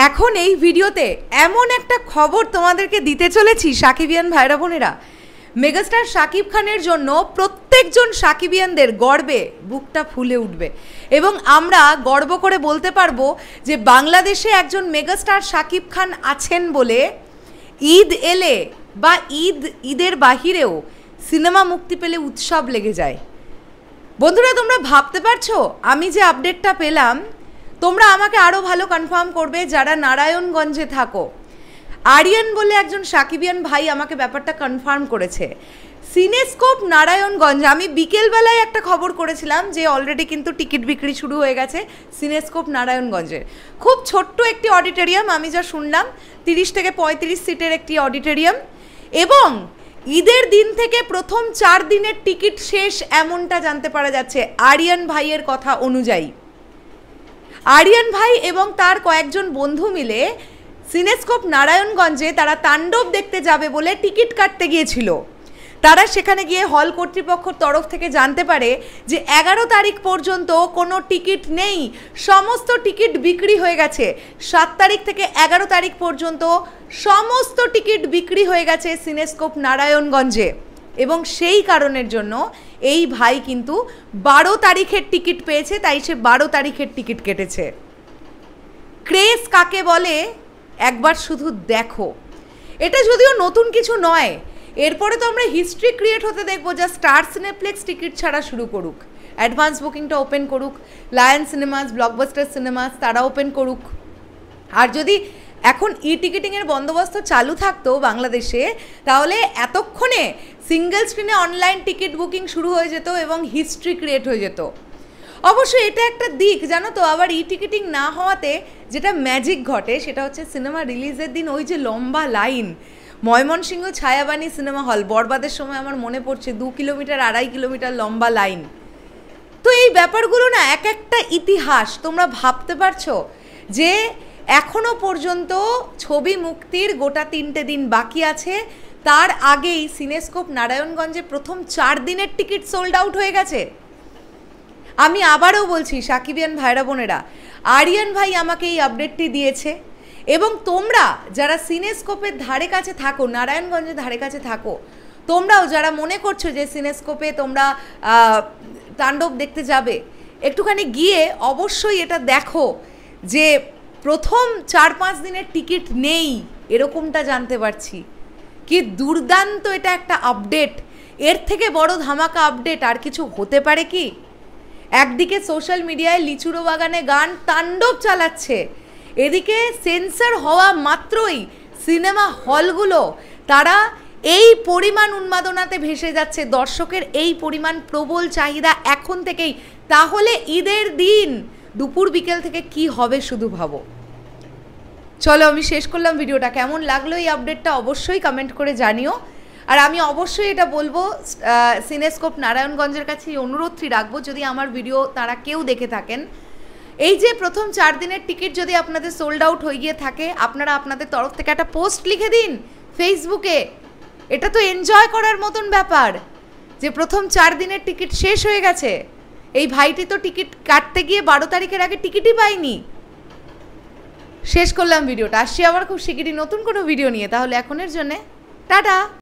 এখন এই ভিডিওতে এমন একটা খবর তোমাদেরকে দিতে চলেছি সাকিবিয়ান ভাইরা বোনেরা, মেগাস্টার শাকিব খানের জন্য প্রত্যেকজন সাকিবিয়ানদের গর্বে বুকটা ফুলে উঠবে এবং আমরা গর্ব করে বলতে পারবো যে বাংলাদেশে একজন মেগাস্টার শাকিব খান আছেন বলে ঈদ এলে বা ঈদের বাহিরেও সিনেমা মুক্তি পেলে উৎসব লেগে যায়। বন্ধুরা, তোমরা ভাবতে পারছো আমি যে আপডেটটা পেলাম, তোমরা আমাকে আরও ভালো কনফার্ম করবে যারা নারায়ণগঞ্জে থাকো। আরিয়ান বলে একজন সাকিবিয়ান ভাই আমাকে ব্যাপারটা কনফার্ম করেছে। সিনেস্কোপ নারায়ণগঞ্জ, আমি বিকেলবেলায় একটা খবর করেছিলাম যে অলরেডি কিন্তু টিকিট বিক্রি শুরু হয়ে গেছে সিনেস্কোপ নারায়ণগঞ্জের। খুব ছোট্ট একটি অডিটোরিয়াম, আমি যা শুনলাম 30 থেকে 35 সিটের একটি অডিটোরিয়াম, এবং ঈদের দিন থেকে প্রথম 4 দিনের টিকিট শেষ এমনটা জানতে পারা যাচ্ছে আরিয়ান ভাইয়ের কথা অনুযায়ী। আরিয়ান ভাই এবং তার কয়েকজন বন্ধু মিলে সিনেস্কোপ নারায়ণগঞ্জে তারা তাণ্ডব দেখতে যাবে বলে টিকিট কাটতে গিয়েছিল। তারা সেখানে গিয়ে হল কর্তৃপক্ষের তরফ থেকে জানতে পারে যে 11 তারিখ পর্যন্ত কোনো টিকিট নেই, সমস্ত টিকিট বিক্রি হয়ে গেছে। 7 তারিখ থেকে 11 তারিখ পর্যন্ত সমস্ত টিকিট বিক্রি হয়ে গেছে সিনেস্কোপ নারায়ণগঞ্জে, এবং সেই কারণের জন্য এই ভাই কিন্তু 12 তারিখের টিকিট পেয়েছে, তাই সে 12 তারিখের টিকিট কেটেছে। ক্রেজ কাকে বলে একবার শুধু দেখো। এটা যদিও নতুন কিছু নয়, এরপরে তো আমরা হিস্ট্রি ক্রিয়েট হতে দেখবো, যা স্টার সিনেপ্লেক্স টিকিট ছাড়া শুরু করুক, অ্যাডভান্স বুকিংটা ওপেন করুক, লায়ন সিনেমাস, ব্লকবাস্টার সিনেমাস তারা ওপেন করুক। আর যদি এখন টিকিটিংয়ের বন্দোবস্ত চালু থাকতো বাংলাদেশে, তাহলে এতক্ষণে সিঙ্গেল স্ক্রিনে অনলাইন টিকিট বুকিং শুরু হয়ে যেত এবং হিস্ট্রি ক্রিয়েট হয়ে যেত। অবশ্যই এটা একটা দিক, জানো তো। আবার টিকিটিং না হওয়াতে যেটা ম্যাজিক ঘটে সেটা হচ্ছে সিনেমা রিলিজের দিন ওই যে লম্বা line. Mymensingh Chhayabani cinema hall, বরবাদের সময় আমার মনে পড়ছে 2 কিলোমিটার 2.5 কিলোমিটার লম্বা লাইন। তো এই ব্যাপারগুলো না এক একটা ইতিহাস। তোমরা ভাবতে পারছো যে এখনো পর্যন্ত ছবি মুক্তির গোটা 3টে দিন বাকি আছে, তার আগেই সিনেস্কোপ নারায়ণগঞ্জে প্রথম 4 দিনের টিকিট সোল্ড আউট হয়ে গেছে। আমি আবারও বলছি সাকিবিয়ান ভাইরা বোনেরা, আরিয়ান ভাই আমাকে এই আপডেটটি দিয়েছে, এবং তোমরা যারা সিনেস্কোপের ধারে কাছে থাকো, নারায়ণগঞ্জের ধারে কাছে থাকো, তোমরাও যারা মনে করছো যে সিনেস্কোপে তোমরা তাণ্ডব দেখতে যাবে, একটুখানি গিয়ে অবশ্যই এটা দেখো যে প্রথম 4-5 দিনের টিকিট নেই, এরকমটা জানতে পারছি। কি দুর্দান্ত এটা একটা আপডেট! এর থেকে বড় ধামাকা আপডেট আর কিছু হতে পারে কি? একদিকে সোশ্যাল মিডিয়ায় লিচুরো বাগানে গান তাণ্ডব চালাচ্ছে, এদিকে সেন্সর হওয়া মাত্রই সিনেমা হলগুলো তারা এই পরিমাণ উন্মাদনাতে ভেসে যাচ্ছে, দর্শকের এই পরিমাণ প্রবল চাহিদা এখন থেকেই। তাহলে ঈদের দিন দুপুর বিকেল থেকে কি হবে শুধু ভাবো। চলো আমি শেষ করলাম ভিডিওটা। কেমন লাগলো এই আপডেটটা অবশ্যই কমেন্ট করে জানিও। আর আমি অবশ্যই এটা বলবো, সিনেস্কোপ নারায়ণগঞ্জের কাছে এই অনুরোধটি রাখবো, যদি আমার ভিডিও তারা কেউ দেখে থাকেন, এই যে প্রথম 4 দিনের টিকিট যদি আপনাদের সোল্ড আউট হয়ে গিয়ে থাকে, আপনারা আপনাদের তরফ থেকে একটা পোস্ট লিখে দিন ফেসবুকে। এটা তো এনজয় করার মতন ব্যাপার যে প্রথম 4 দিনের টিকিট শেষ হয়ে গেছে। এই ভাইটি তো টিকিট কাটতে গিয়ে 12 তারিখের আগে টিকিটই পায়নি। শেষ করলাম ভিডিওটা, আসছি আবার খুব শিগগিরই নতুন কোনো ভিডিও নিয়ে। তাহলে এখনের জন্যে টাটা।